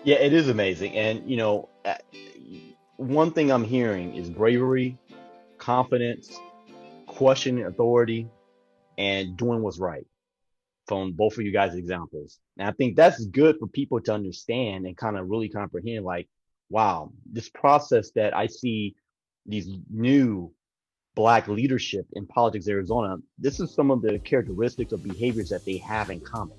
Yeah, it is amazing. And, one thing I'm hearing is bravery, confidence, questioning authority, and doing what's right from both of you guys' examples. And I think that's good for people to understand and kind of really comprehend like, wow, this process that I see these new black leadership in politics Arizona, this is some of the characteristics of behaviors that they have in common,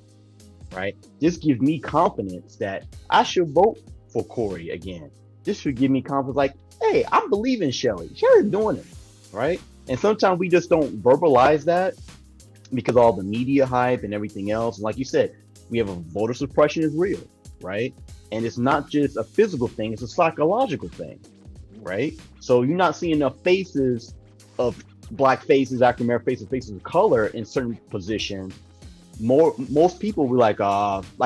right? This gives me confidence that I should vote for Corey again. This should give me confidence like, hey, I believe in Shelley. Shelley's doing it, right? And sometimes we just don't verbalize that because all the media hype and everything else. And like you said, we have a voter suppression is real, right? And it's not just a physical thing, it's a psychological thing, right? So you're not seeing enough faces of black faces, African American faces, faces of color in certain positions. Most people were like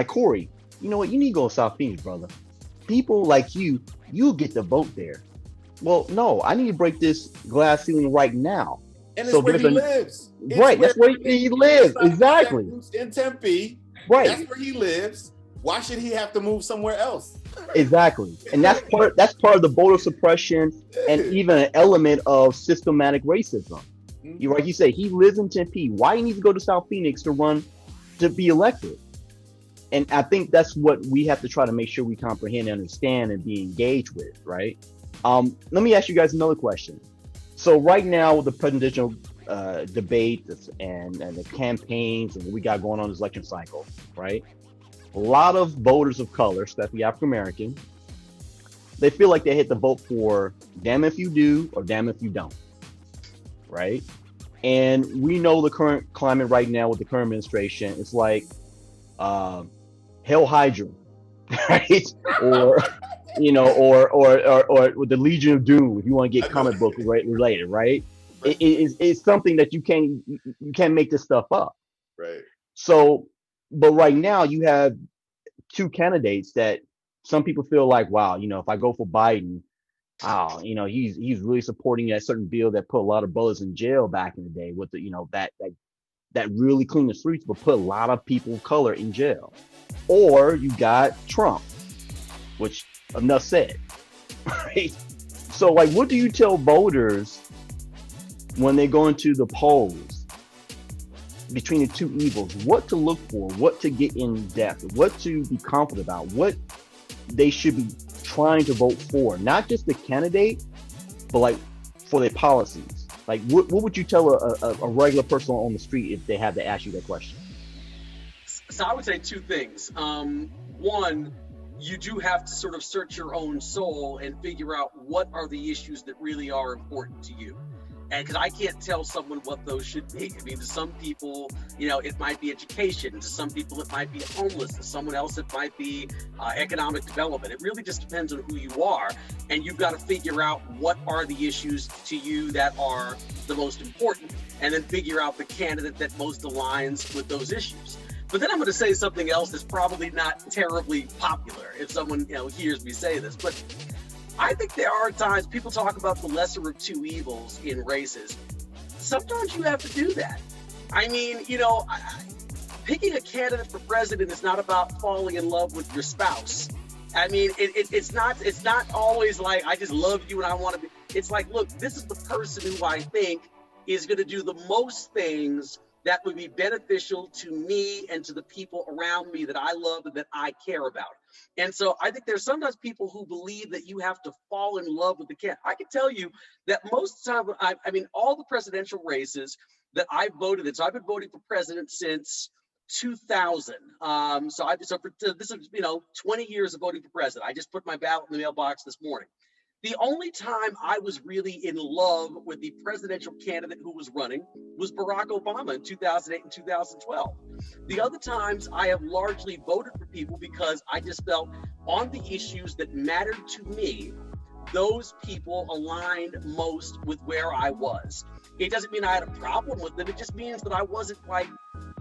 Corey, you know what, you need to go to South Phoenix, brother. People like you get to vote there. Well, no, I need to break this glass ceiling right now. And it's So where there's he a lives. It's right, where that's where he lives. it's not Exactly. in Tempe. Right. That's where he lives. Why should he have to move somewhere else? Exactly. And that's part of the voter suppression and even an element of systematic racism. You Mhm. like you say, he lives in Tempe. Why he needs to go to South Phoenix to run to be elected? And I think that's what we have to try to make sure we comprehend, understand, and be engaged with, right? Let me ask you guys another question. So right now with the presidential debates and the campaigns and what we got going on this election cycle, right? A lot of voters of color, especially African American, they feel like they hit the vote for damn if you do or damn if you don't, right? And we know the current climate right now with the current administration. It's like uh, Hell Hydra, right? Or or with the Legion of Doom, if you want to get I know. comic book related, right? Right. It's something that you can't make this stuff up. Right. So, but right now you have two candidates that some people feel like, wow, if I go for Biden, wow, he's really supporting that certain bill that put a lot of brothers in jail back in the day with the that really clean the streets, but put a lot of people of color in jail. Or you got Trump, which enough said, right? So, like, what do you tell voters when they go into the polls between the two evils? What to look for, what to get in depth, what to be confident about, what they should be trying to vote for, not just the candidate, but like for their policies. Like, what would you tell a regular person on the street if they had to ask you that question? So I would say two things. One, you do have to sort of search your own soul and figure out what are the issues that really are important to you. And because I can't tell someone what those should be. I mean, to some people, it might be education. To some people, it might be homeless. To someone else, it might be economic development. It really just depends on who you are. And you've got to figure out what are the issues to you that are the most important, and then figure out the candidate that most aligns with those issues. But then I'm going to say something else that's probably not terribly popular if someone hears me say this. But I think there are times people talk about the lesser of two evils in races. Sometimes you have to do that. I mean, picking a candidate for president is not about falling in love with your spouse. I mean, it's not always like I just love you and I want to be. It's like, look, this is the person who I think is going to do the most things that would be beneficial to me and to the people around me that I love and that I care about. And so I think there's sometimes people who believe that you have to fall in love with the candidate. I can tell you that most of the time, I mean, all the presidential races that I've voted in, so I've been voting for president since 2000. This is 20 years of voting for president. I just put my ballot in the mailbox this morning. The only time I was really in love with the presidential candidate who was running was Barack Obama in 2008 and 2012. The other times I have largely voted for people because I just felt on the issues that mattered to me, those people aligned most with where I was. It doesn't mean I had a problem with them. It just means that I wasn't like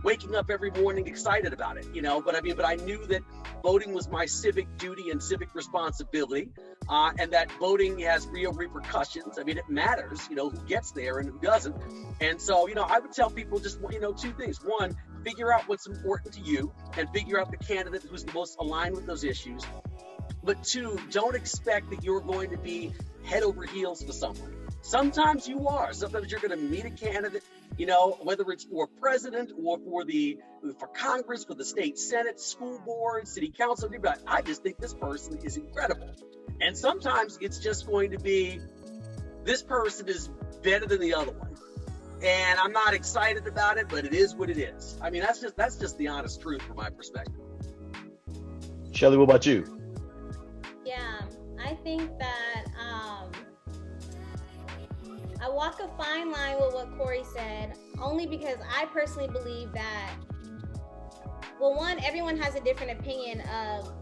waking up every morning excited about it, but I knew that voting was my civic duty and civic responsibility, and that voting has real repercussions. I mean, it matters, who gets there and who doesn't. And so, I would tell people just, two things. One, figure out what's important to you and figure out the candidate who's the most aligned with those issues. But two, don't expect that you're going to be head over heels for someone. Sometimes you are. Sometimes you're going to meet a candidate, whether it's for president or for Congress, for the state Senate, school board, city council. You're like, I just think this person is incredible. And sometimes it's just going to be, this person is better than the other one. And I'm not excited about it, but it is what it is. I mean, that's just the honest truth from my perspective. Shelley, what about you? Yeah, I think that I walk a fine line with what Corey said, only because I personally believe that, well, one, everyone has a different opinion of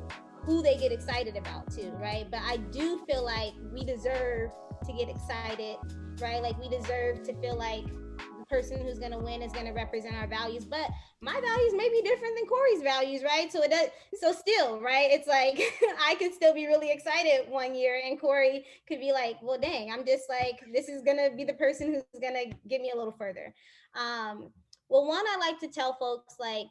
who they get excited about too, right? But I do feel like we deserve to get excited, right? Like we deserve to feel like the person who's going to win is going to represent our values, but my values may be different than Corey's values, right? So still, right? It's like, I could still be really excited one year and Corey could be like, well, dang, I'm just like, this is going to be the person who's going to get me a little further. Well, one, I like to tell folks, like,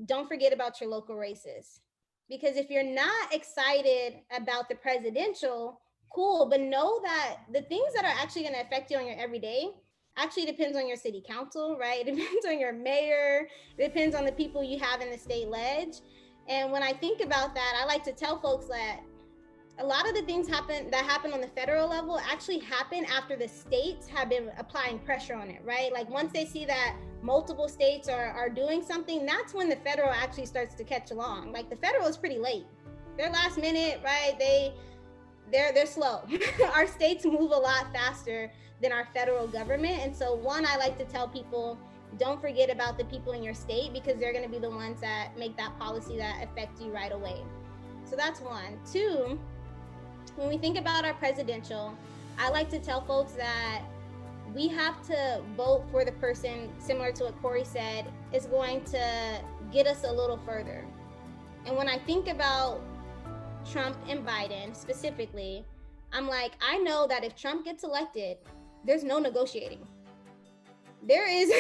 don't forget about your local races, because if you're not excited about the presidential, cool, but know that the things that are actually going to affect you on your everyday actually depends on your city council, right? It depends on your mayor. It depends on the people you have in the state ledge. And when I think about that, I like to tell folks that a lot of the things that happen on the federal level actually happen after the states have been applying pressure on it, right? Like once they see that multiple states are doing something, that's when the federal actually starts to catch along. Like the federal is pretty late. They're last minute, right? They're slow. Our states move a lot faster than our federal government. And so one, I like to tell people, don't forget about the people in your state, because they're going to be the ones that make that policy that affect you right away. So that's one. Two, when we think about our presidential, I like to tell folks that we have to vote for the person, similar to what Corey said, is going to get us a little further. And when I think about Trump and Biden specifically, I'm like, I know that if Trump gets elected, there's no negotiating. There is,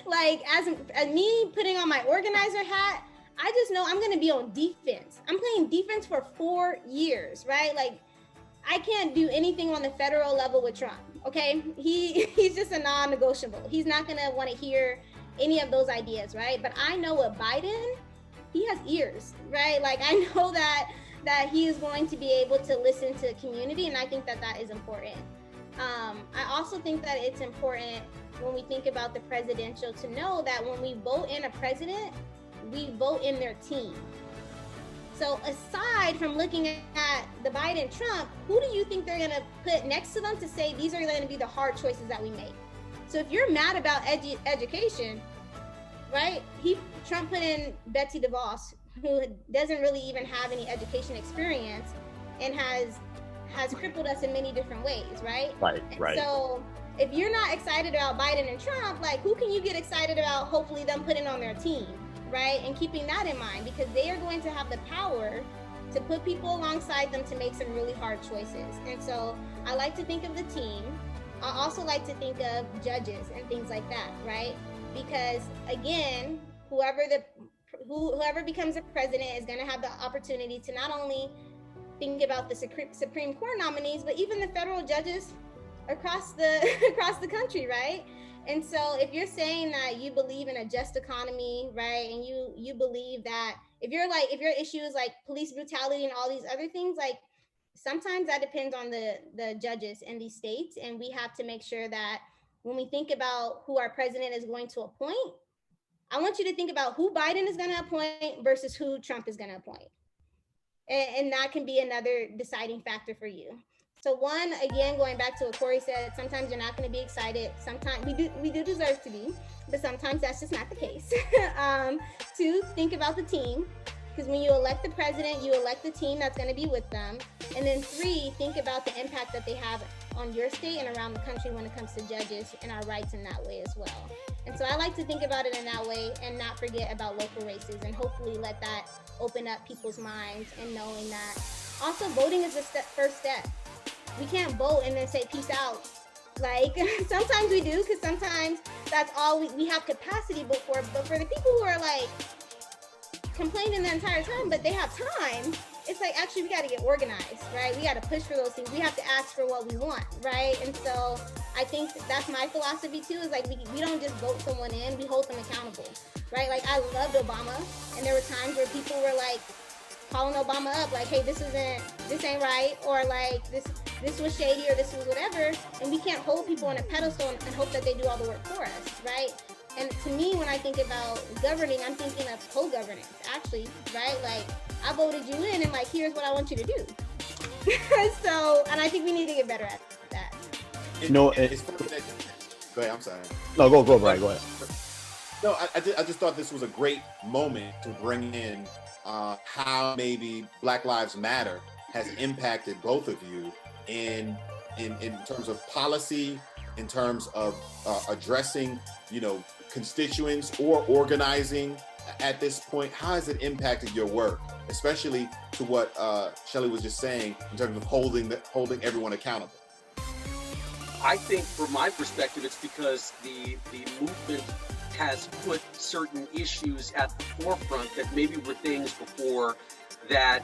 like, as me putting on my organizer hat, I just know I'm going to be on defense. I'm playing defense for 4 years, right? Like, I can't do anything on the federal level with Trump, okay? He's just a non-negotiable. He's not going to want to hear any of those ideas, right? But I know with Biden, he has ears, right? Like, I know that he is going to be able to listen to the community, and I think that is important. I also think that it's important when we think about the presidential to know that when we vote in a president, we vote in their team. So aside from looking at the Biden-Trump, who do you think they're going to put next to them to say these are going to be the hard choices that we make? So if you're mad about education, right? Trump put in Betsy DeVos, who doesn't really even have any education experience and has crippled us in many different ways, right? Right. So if you're not excited about Biden and Trump, like who can you get excited about hopefully them putting on their team, right? And keeping that in mind, because they are going to have the power to put people alongside them to make some really hard choices. And so I like to think of the team. I also like to think of judges and things like that, right? Because again, whoever becomes a president is going to have the opportunity to not only think about the Supreme Court nominees, but even the federal judges across the country, right? And so if you're saying that you believe in a just economy, right, and you believe that if your issue is like police brutality and all these other things, like sometimes that depends on the judges in these states, and we have to make sure that when we think about who our president is going to appoint, I want you to think about who Biden is going to appoint versus who Trump is going to appoint. And that can be another deciding factor for you. So one, again, going back to what Corey said, sometimes you're not going to be excited. Sometimes we do deserve to be, but sometimes that's just not the case. Two, think about the team, because when you elect the president, you elect the team that's going to be with them. And then three, think about the impact that they have on your state and around the country when it comes to judges and our rights in that way as well. And so I like to think about it in that way and not forget about local races, and hopefully let that open up people's minds and knowing that also voting is the first step. We can't vote and then say peace out. Like sometimes we do, because sometimes that's all we have capacity for. But for the people who are like complaining the entire time, but they have time, it's like, actually, we got to get organized, right? We got to push for those things. We have to ask for what we want, right? And so I think that's my philosophy too, is like, we don't just vote someone in, we hold them accountable, right? Like, I loved Obama, and there were times where people were like calling Obama up, like, hey, this ain't right, or like, this was shady, or this was whatever. And we can't hold people on a pedestal and hope that they do all the work for us, right? And to me, when I think about governing, I'm thinking of co-governance, actually, right? Like, I voted you in, and like, here's what I want you to do. So, and I think we need to get better at that. It's funny that, go ahead, I'm sorry. No, go, Brian, go ahead. No, I just thought this was a great moment to bring in how maybe Black Lives Matter has impacted both of you in terms of policy, in terms of addressing, constituents or organizing at this point. How has it impacted your work, especially to what Shelley was just saying in terms of holding everyone accountable? I think from my perspective, it's because the movement has put certain issues at the forefront that maybe were things before that,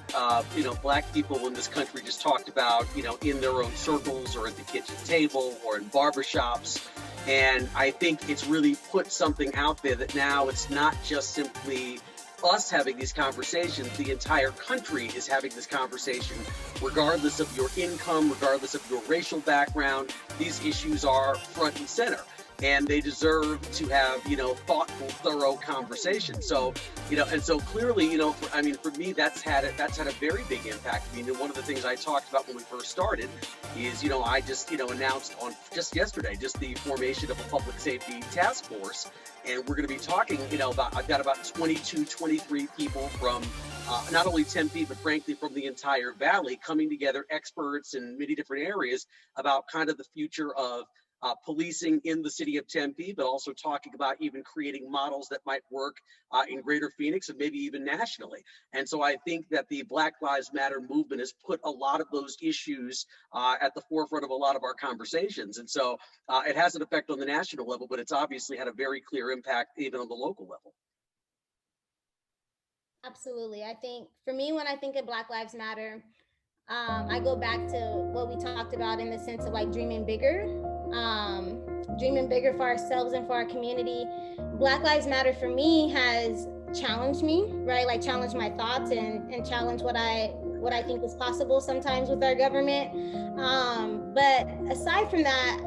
Black people in this country just talked about, in their own circles or at the kitchen table or in barbershops. And I think it's really put something out there that now it's not just simply us having these conversations. The entire country is having this conversation, regardless of your income, regardless of your racial background. These issues are front and center, and they deserve to have, thoughtful, thorough conversation. So, and so clearly, for me, that's had a very big impact. I mean, one of the things I talked about when we first started is, I just, announced on just yesterday, just the formation of a public safety task force. And we're going to be talking, I've got about 22, 23 people from not only Tempe, but frankly from the entire valley, coming together, experts in many different areas about kind of the future of policing in the city of Tempe, but also talking about even creating models that might work in Greater Phoenix and maybe even nationally. And so I think that the Black Lives Matter movement has put a lot of those issues at the forefront of a lot of our conversations. And so it has an effect on the national level, but it's obviously had a very clear impact even on the local level. Absolutely. I think for me, when I think of Black Lives Matter, I go back to what we talked about in the sense of like dreaming bigger for ourselves and for our community. Black Lives Matter for me has challenged me, right? Like challenged my thoughts and challenged what I think is possible sometimes with our government. But aside from that,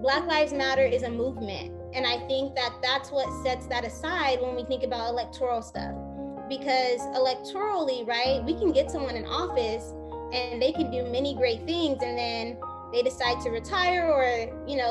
Black Lives Matter is a movement. And I think that that's what sets that aside when we think about electoral stuff. Because electorally, right, we can get someone in office and they can do many great things, and then they decide to retire, or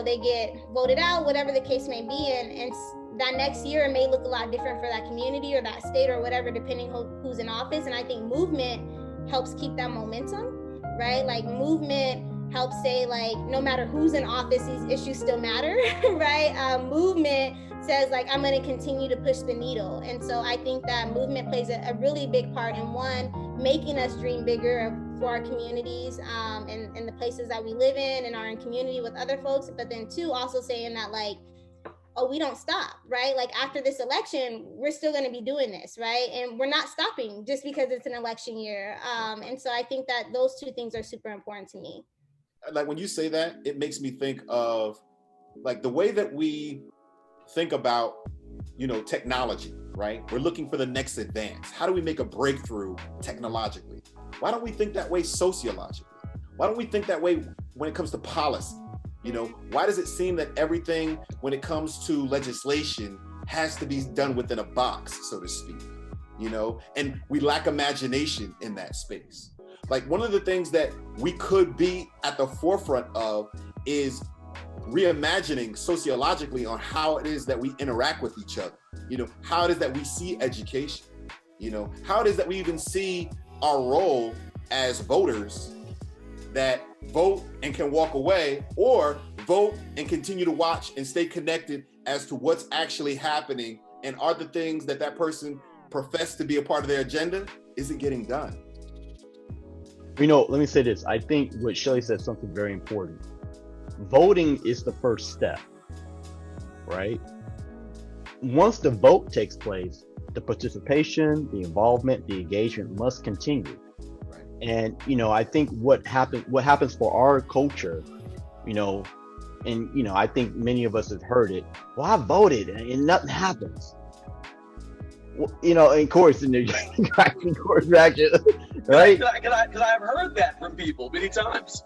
they get voted out, whatever the case may be, and that next year it may look a lot different for that community or that state or whatever, depending who's in office. And I think movement helps keep that momentum, right? Like movement helps say, like, no matter who's in office, these issues still matter, right? Movement says, like, I'm going to continue to push the needle. And so I think that movement plays a really big part in, one, making us dream bigger for our communities and the places that we live in and are in community with other folks. But then two, also saying that, like, oh, we don't stop, right? Like after this election, we're still going to be doing this, right? And we're not stopping just because it's an election year. And so I think that those two things are super important to me. Like when you say that, it makes me think of like the way that we think about, technology, right? We're looking for the next advance. How do we make a breakthrough technologically? Why don't we think that way sociologically? Why don't we think that way when it comes to policy? Why does it seem that everything when it comes to legislation has to be done within a box, so to speak, and we lack imagination in that space. Like one of the things that we could be at the forefront of is reimagining sociologically on how it is that we interact with each other, how it is that we see education, how it is that we even see our role as voters that vote and can walk away, or vote and continue to watch and stay connected as to what's actually happening, and are the things that that person professed to be a part of their agenda, is it getting done? Let me say this. I think what Shelley said something very important. Voting is the first step, right? Once the vote takes place, the participation, the involvement, the engagement must continue. And I think what happens for our culture, you know, and I think many of us have heard it. Well, I voted and nothing happens. Well, and Corey's in there, Corey's reaction, right? Because I've heard that from people many times.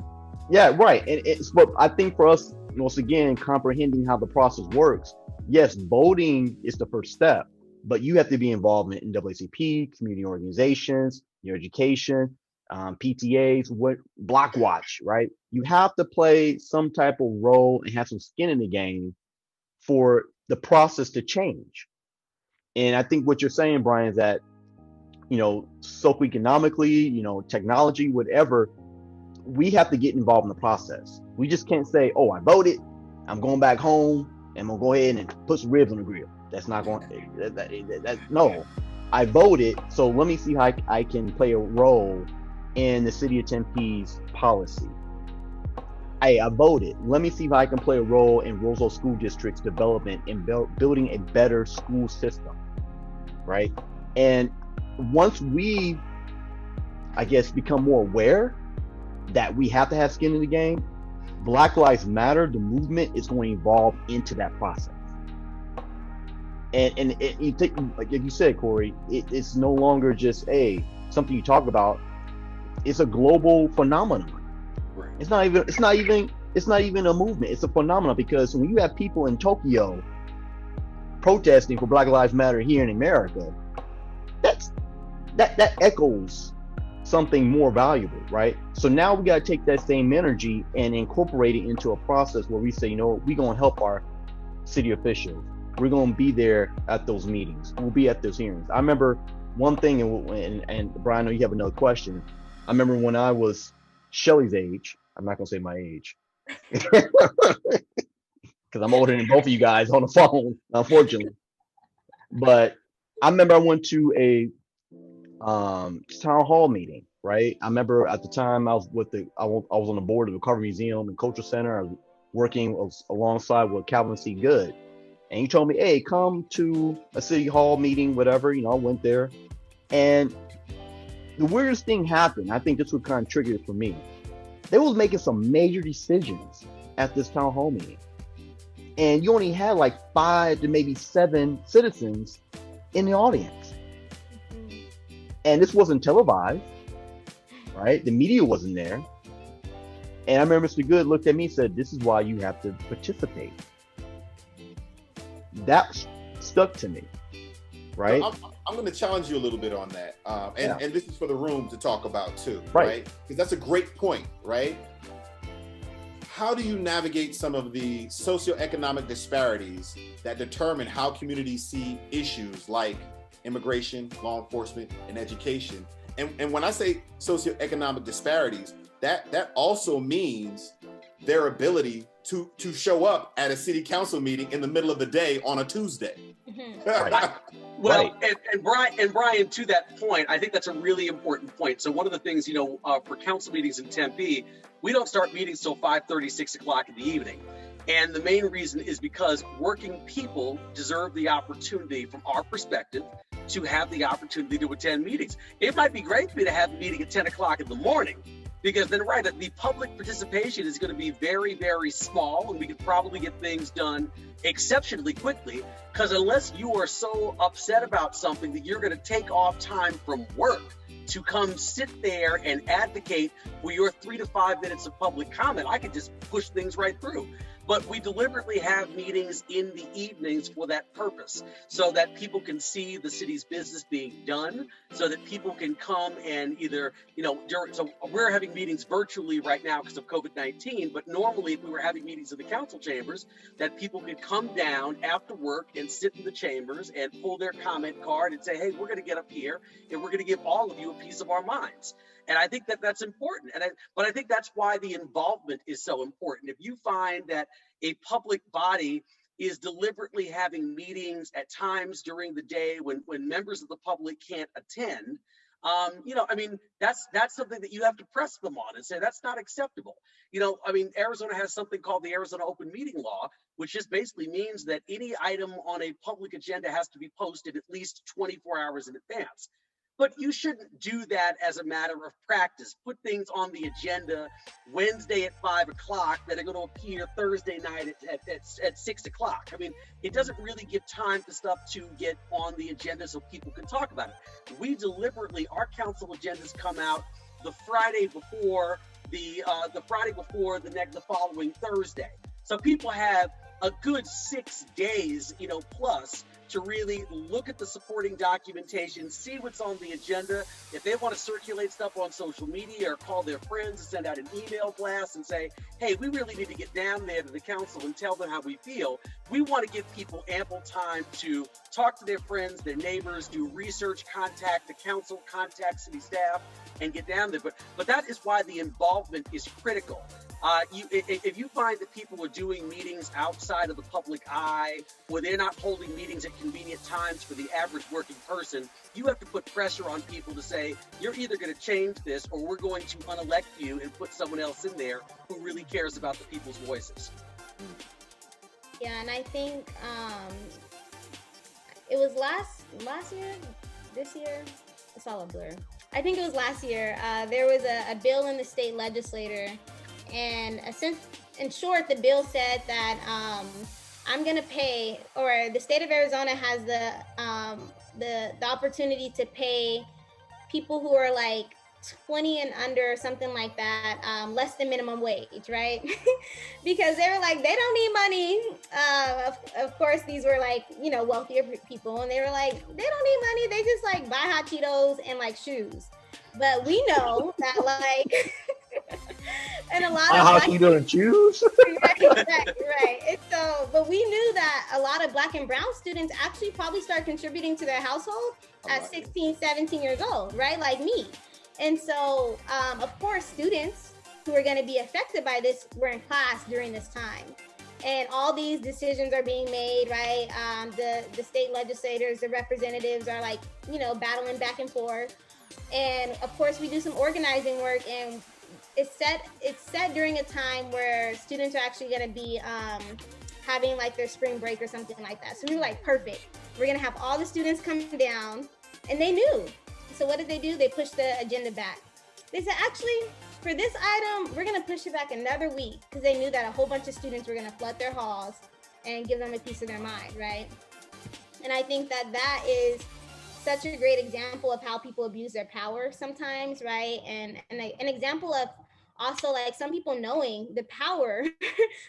Yeah, right. And it's but I think for us, once again, comprehending how the process works. Yes, voting is the first step, but you have to be involved in NAACP, community organizations, your education, PTAs, what Block Watch, right? You have to play some type of role and have some skin in the game for the process to change. And I think what you're saying, Brian, is that socioeconomically, technology, whatever, we have to get involved in the process. We just can't say, "Oh, I voted. I'm going back home and I'm gonna go ahead and put some ribs on the grill." That's not going. No. I voted, so let me see how I can play a role in the city of Tempe's policy. Hey, I voted. Let me see if I can play a role in Roseville School District's development in building a better school system, right? And once we, I guess, become more aware that we have to have skin in the game, Black Lives Matter, the movement, is going to evolve into that process. And you take, like you said, Corey, it's no longer just something you talk about. It's a global phenomenon. Right. It's not even a movement. It's a phenomenon, because when you have people in Tokyo protesting for Black Lives Matter here in America, that echoes something more valuable, right? So now we got to take that same energy and incorporate it into a process where we say, we're going to help our city officials. We're going to be there at those meetings. We'll be at those hearings. I remember one thing, and Brian, I know you have another question. I remember when I was Shelley's age. I'm not going to say my age, because I'm older than both of you guys on the phone, unfortunately. But I remember I went to a town hall meeting, right? I remember at the time I was on the board of the Carver Museum and Cultural Center. I was working alongside with Calvin C. Good, and he told me, "Hey, come to a city hall meeting, whatever." I went there, and the weirdest thing happened. I think this would kind of trigger it for me. They was making some major decisions at this town hall meeting, and you only had like 5 to maybe 7 citizens in the audience. And this wasn't televised, right? The media wasn't there. And I remember Mr. Good looked at me and said, "This is why you have to participate." That stuck to me, right? So I'm going to challenge you a little bit on that. And this is for the room to talk about too, Right. right? Because that's a great point, right? How do you navigate some of the socioeconomic disparities that determine how communities see issues like immigration, law enforcement, and education? And when I say socioeconomic disparities, that also means their ability to show up at a city council meeting in the middle of the day on a Tuesday. Right. Well, Right. and Brian, to that point, I think that's a really important point. So one of the things, for council meetings in Tempe, we don't start meetings till 5:30, 6 o'clock in the evening. And the main reason is because working people deserve the opportunity, from our perspective, to have the opportunity to attend meetings. It might be great for me to have a meeting at 10 o'clock in the morning, because then, right, the public participation is going to be very, very small, and we could probably get things done exceptionally quickly, because unless you are so upset about something that you're going to take off time from work to come sit there and advocate for your 3 to 5 minutes of public comment, I could just push things right through. But we deliberately have meetings in the evenings for that purpose, so that people can see the city's business being done, so that people can come and either, so we're having meetings virtually right now because of COVID-19, but normally if we were having meetings in the council chambers, that people could come down after work and sit in the chambers and pull their comment card and say, "Hey, we're going to get up here and we're going to give all of you a piece of our minds." And I think that that's important. But I think that's why the involvement is so important. If you find that a public body is deliberately having meetings at times during the day when members of the public can't attend, that's something that you have to press them on and say, that's not acceptable. Arizona has something called the Arizona Open Meeting Law, which just basically means that any item on a public agenda has to be posted at least 24 hours in advance. But you shouldn't do that as a matter of practice. Put things on the agenda Wednesday at 5 o'clock that are going to appear Thursday night at 6 o'clock. I mean, it doesn't really give time for stuff to get on the agenda so people can talk about it. We deliberately, our council agendas come out the Friday before the following Thursday. So people have a good 6 days, plus to really look at the supporting documentation, see what's on the agenda. If they want to circulate stuff on social media or call their friends and send out an email blast and say, hey, we really need to get down there to the council and tell them how we feel. We want to give people ample time to talk to their friends, their neighbors, do research, contact the council, contact city staff, and get down there. But that is why the involvement is critical. If you find that people are doing meetings outside of the public eye, or they're not holding meetings at convenient times for the average working person, you have to put pressure on people to say, you're either going to change this or we're going to unelect you and put someone else in there who really cares about the people's voices. Yeah, and I think it was last year, this year, it's all a blur. I think it was last year. There was a bill in the state legislature, and in short, the bill said that I'm gonna pay, or the state of Arizona has the opportunity to pay people who are like 20 and under, or something like that, less than minimum wage, right? Because they were like, they don't need money. Of course, these were like, wealthier people, and they were like, they don't need money. They just like buy hot Cheetos and like shoes. But we know that like, and a lot of how you doing choose? right. And so, but we knew that a lot of Black and brown students actually probably start contributing to their household at 16, 17 years old, right? Like me. And so, of course, students who are going to be affected by this were in class during this time. And all these decisions are being made, right? The state legislators, the representatives are like, battling back and forth. And of course, we do some organizing work, and it's set during a time where students are actually going to be having like their spring break or something like that. So we were like, perfect. We're going to have all the students coming down, and they knew. So what did they do? They pushed the agenda back. They said, actually, for this item, we're going to push it back another week, because they knew that a whole bunch of students were going to flood their halls and give them a piece of their mind, right? And I think that is such a great example of how people abuse their power sometimes, right? And an example of also like some people knowing the power,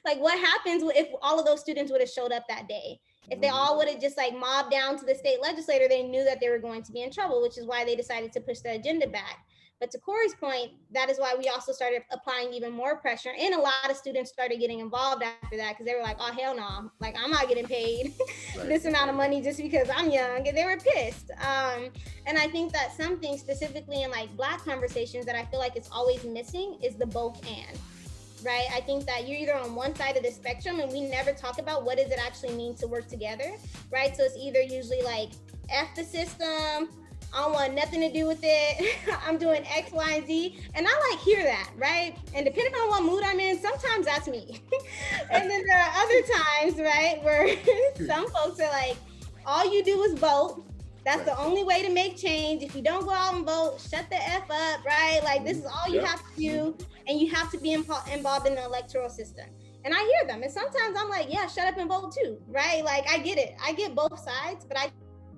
like what happens if all of those students would have showed up that day? If they all would have just like mobbed down to the state legislator, they knew that they were going to be in trouble, which is why they decided to push the agenda back. But to Corey's point, that is why we also started applying even more pressure. And a lot of students started getting involved after that, because they were like, oh, hell no, like I'm not getting paid this amount of money just because I'm young. And they were pissed. And I think that something specifically in like Black conversations that I feel like it's always missing is the both and. Right? I think that you're either on one side of the spectrum, and we never talk about what does it actually mean to work together, right? So it's either usually like F the system, I don't want nothing to do with it, I'm doing X, Y, and Z, and I like hear that, right? And depending on what mood I'm in, sometimes that's me. And then there are other times, right, where some folks are like, all you do is vote. That's the only way to make change. If you don't go out and vote, shut the F up, right? Like this is all you have to do, and you have to be involved in the electoral system. And I hear them, and sometimes I'm like, yeah, shut up and vote too, right? Like I get it. I get both sides, but I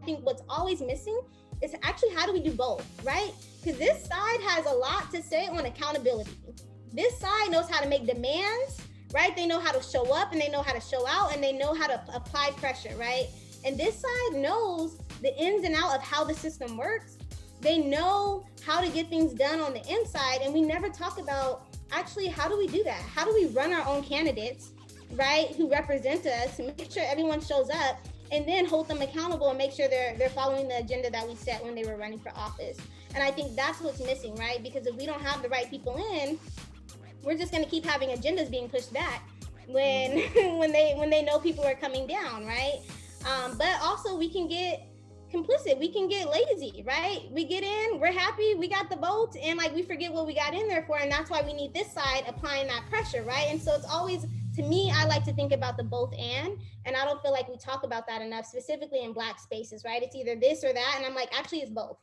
think what's always missing is actually how do we do both, right? Because this side has a lot to say on accountability. This side knows how to make demands, right? They know how to show up, and they know how to show out, and they know how to apply pressure, right? And this side knows the ins and out of how the system works. They know how to get things done on the inside, and we never talk about actually how do we do that? How do we run our own candidates, right, who represent us, and make sure everyone shows up, and then hold them accountable and make sure they're following the agenda that we set when they were running for office. And I think that's what's missing, right? Because if we don't have the right people in, we're just going to keep having agendas being pushed back when when they know people are coming down, right? But also we can get complicit, we can get lazy, right? We get in, we're happy, we got the vote, and like we forget what we got in there for, and that's why we need this side applying that pressure, right? And so it's always to me, I like to think about the both and I don't feel like we talk about that enough, specifically in Black spaces, right? It's either this or that, and I'm like, actually, it's both.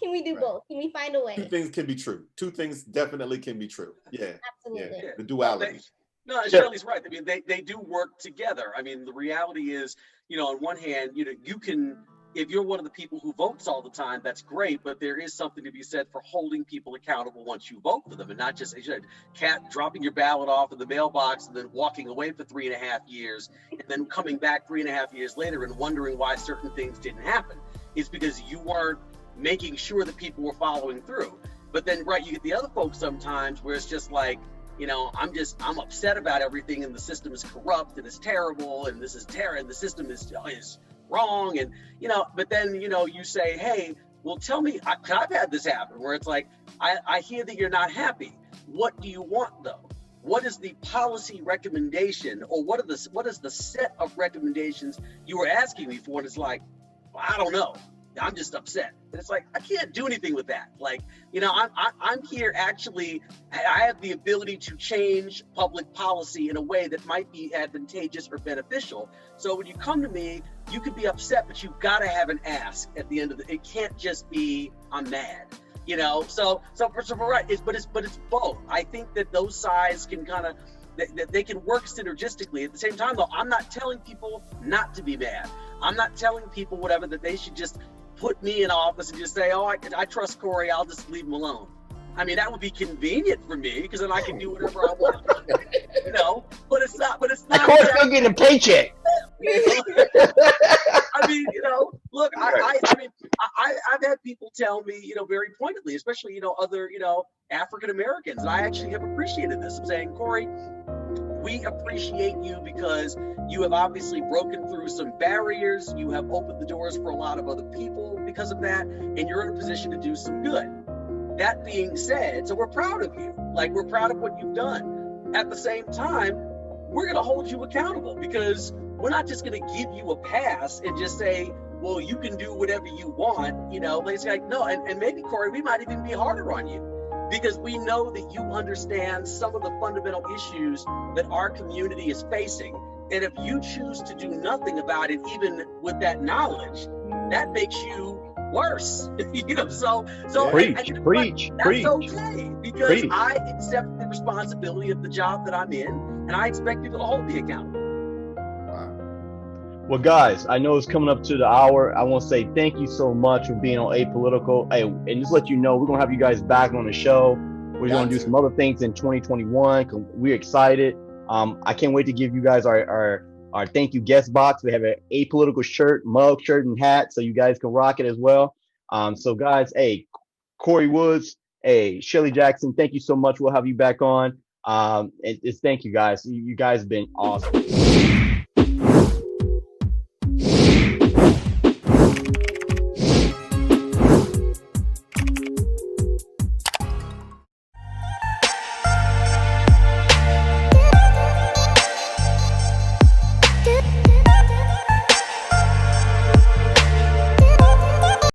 Can we do both? Can we find a way? Two things can be true. Two things definitely can be true. Yeah, Absolutely. The duality. No, Shelley's right. I mean, they do work together. I mean, the reality is, on one hand, you can, if you're one of the people who votes all the time, that's great, but there is something to be said for holding people accountable once you vote for them, and not just, as you said, dropping your ballot off in the mailbox and then walking away for 3.5 years and then coming back 3.5 years later and wondering why certain things didn't happen. It's because you weren't making sure that people were following through. But then, right, you get the other folks sometimes where it's just like, I'm upset about everything, and the system is corrupt and it's terrible, and this is and the system is wrong, and but then you say, hey, well, tell me, I've had this happen where it's like, I hear that you're not happy. What do you want though? What is the policy recommendation, or what is the set of recommendations you were asking me for? And it's like, well, I don't know. I'm just upset. And it's like, I can't do anything with that. Like, I'm here actually, I have the ability to change public policy in a way that might be advantageous or beneficial. So when you come to me, you could be upset, but you've got to have an ask at the end of it can't just be, I'm mad. So right, but it's both. I think that those sides can kind of, they can work synergistically. At the same time, though, I'm not telling people not to be mad. I'm not telling people whatever, that they should just put me in office and just say, oh, I trust Corey, I'll just leave him alone. I mean, that would be convenient for me because then I can do whatever I want. But it's not. Corey's still getting a paycheck. I mean, look, I mean, I've had people tell me, very pointedly, especially, other, African Americans, and I actually have appreciated this. I'm saying, Corey, we appreciate you because you have obviously broken through some barriers. You have opened the doors for a lot of other people because of that, and you're in a position to do some good. That being said, so we're proud of you. Like, we're proud of what you've done. At the same time, we're going to hold you accountable, because we're not just going to give you a pass and just say, well, you can do whatever you want. It's like, no, and maybe, Corey, we might even be harder on you, because we know that you understand some of the fundamental issues that our community is facing. And if you choose to do nothing about it, even with that knowledge, that makes you worse. So preach. That's okay, because I accept the responsibility of the job that I'm in, and I expect people to hold me accountable. Well, guys, I know it's coming up to the hour. I want to say thank you so much for being on Apolitical. Hey, and just let you know, we're going to have you guys back on the show. We're going to do some other things in 2021. We're excited. I can't wait to give you guys our thank you guest box. We have an Apolitical shirt, mug shirt, and hat, so you guys can rock it as well. So, guys, hey, Corey Woods, hey, Shelley Jackson, thank you so much. We'll have you back on. It's thank you, guys. You guys have been awesome.